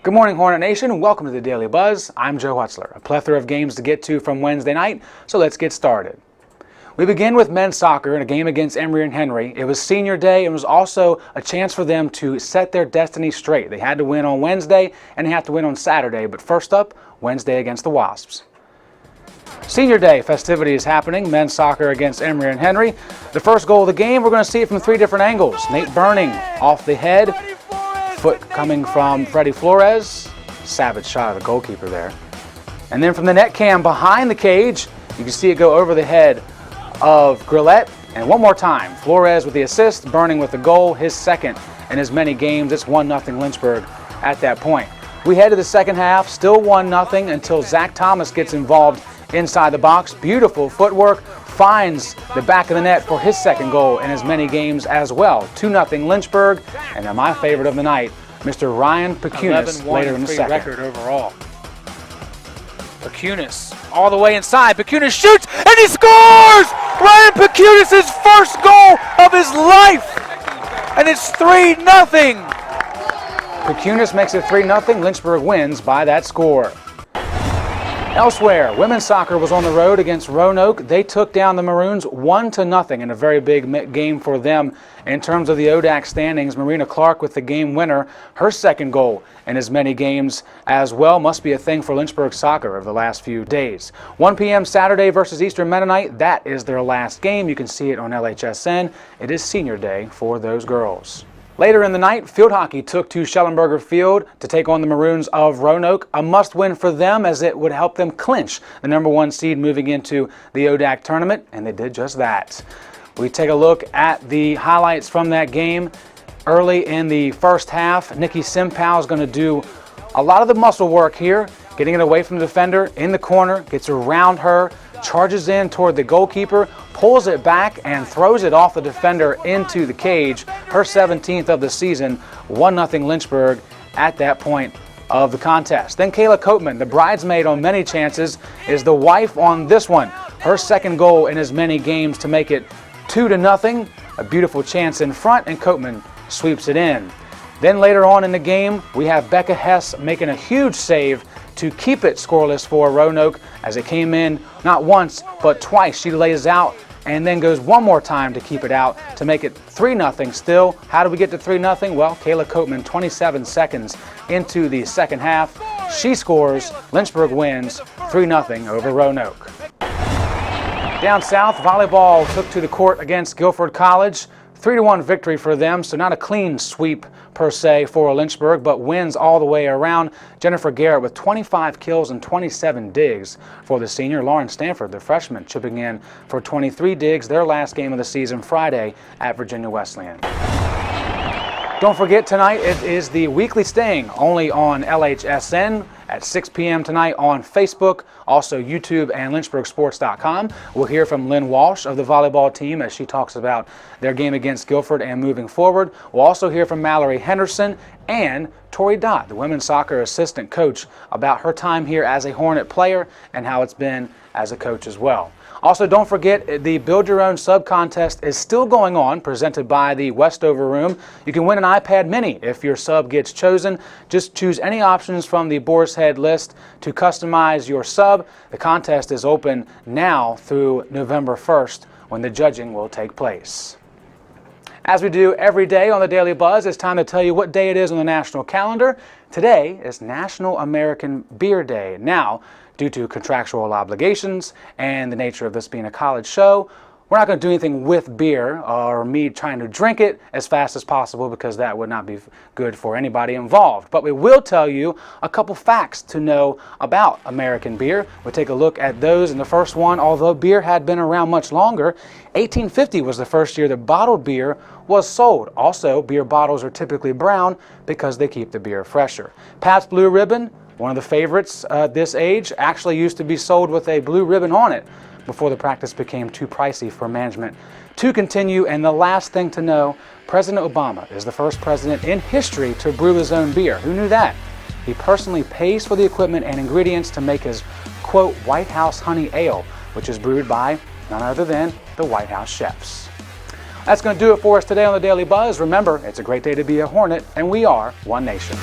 Good morning, Hornet Nation, and welcome to the Daily Buzz. I'm Joe Hutzler. A plethora of games to get to from Wednesday night, so let's get started. We begin with men's soccer in a game against Emory and Henry. It was senior day and was also a chance for them to set their destiny straight. They had to win on Wednesday and they have to win on Saturday, but first up, Wednesday against the Wasps. Senior day festivity is happening, men's soccer against Emory and Henry. The first goal of the game, we're going to see it from three different angles. Nate Burning off the head, foot coming from Freddie Flores, savage shot of the goalkeeper there. And then from the net cam behind the cage, you can see it go over the head of Grillette. And one more time, Flores with the assist, Burning with the goal, his second in as many games. It's 1-0 Lynchburg at that point. We head to the second half, still 1-0 until Zach Thomas gets involved inside the box. Beautiful footwork, finds the back of the net for his second goal in as many games as well. 2-0 Lynchburg, and then my favorite of the night, Mr. Ryan Pecunis later in the second. Record overall. Pecunis all the way inside. Pecunis shoots and he scores! Ryan Pecunis' first goal of his life, and it's 3-0. Pecunis makes it 3-0. Lynchburg wins by that score. Elsewhere, women's soccer was on the road against Roanoke. They took down the Maroons 1-0 in a very big game for them in terms of the ODAC standings. Marina Clark with the game winner, her second goal in as many games as well. Must be a thing for Lynchburg soccer of the last few days. 1 p.m. Saturday versus Eastern Mennonite. That is their last game. You can see it on LHSN. It is senior day for those girls. Later in the night, field hockey took to Schellenberger Field to take on the Maroons of Roanoke. A must-win for them as it would help them clinch the #1 seed moving into the ODAC tournament, and they did just that. We take a look at the highlights from that game. Early in the first half, Nikki Simpow is going to do a lot of the muscle work here, getting it away from the defender in the corner, gets around her, charges in toward the goalkeeper, pulls it back and throws it off the defender into the cage. Her 17th of the season, 1-0 Lynchburg at that point of the contest. Then Kayla Coatman, the bridesmaid on many chances, is the wife on this one. Her second goal in as many games to make it 2-0. A beautiful chance in front, and Coatman sweeps it in. Then later on in the game, we have Becca Hess making a huge save to keep it scoreless for Roanoke as it came in not once but twice. She lays out and then goes one more time to keep it out to make it 3-0 still. How did we get to 3-0? Well, Kayla Coatman, 27 seconds into the second half, she scores. Lynchburg wins 3-0 over Roanoke. Down south, volleyball took to the court against Guilford College. 3-1 victory for them, so not a clean sweep per se for Lynchburg, but wins all the way around. Jennifer Garrett with 25 kills and 27 digs for the senior. Lauren Stanford, the freshman, chipping in for 23 digs, their last game of the season Friday at Virginia Wesleyan. Don't forget, tonight it is the weekly sting only on LHSN at 6 p.m. tonight on Facebook, also YouTube and LynchburgSports.com. We'll hear from Lynn Walsh of the volleyball team as she talks about their game against Guilford and moving forward. We'll also hear from Mallory Henderson and Tori Dott, the women's soccer assistant coach, about her time here as a Hornet player and how it's been as a coach as well. Also, don't forget, the Build Your Own Sub Contest is still going on, presented by the Westover Room. You can win an iPad Mini if your sub gets chosen. Just choose any options from the Boar's Head list to customize your sub. The contest is open now through November 1st when the judging will take place. As we do every day on the Daily Buzz, it's time to tell you what day it is on the national calendar. Today is National American Beer Day. Now, due to contractual obligations and the nature of this being a college show, we're not going to do anything with beer or me trying to drink it as fast as possible because that would not be good for anybody involved. But we will tell you a couple facts to know about American beer. We'll take a look at those. In the first one, although beer had been around much longer, 1850 was the first year that bottled beer was sold. Also, beer bottles are typically brown because they keep the beer fresher. Pabst Blue Ribbon, one of the favorites this age, actually used to be sold with a blue ribbon on it before the practice became too pricey for management to continue. And the last thing to know, President Obama is the first president in history to brew his own beer. Who knew that? He personally pays for the equipment and ingredients to make his, quote, White House Honey Ale, which is brewed by none other than the White House chefs. That's going to do it for us today on the Daily Buzz. Remember, it's a great day to be a Hornet, and we are one nation.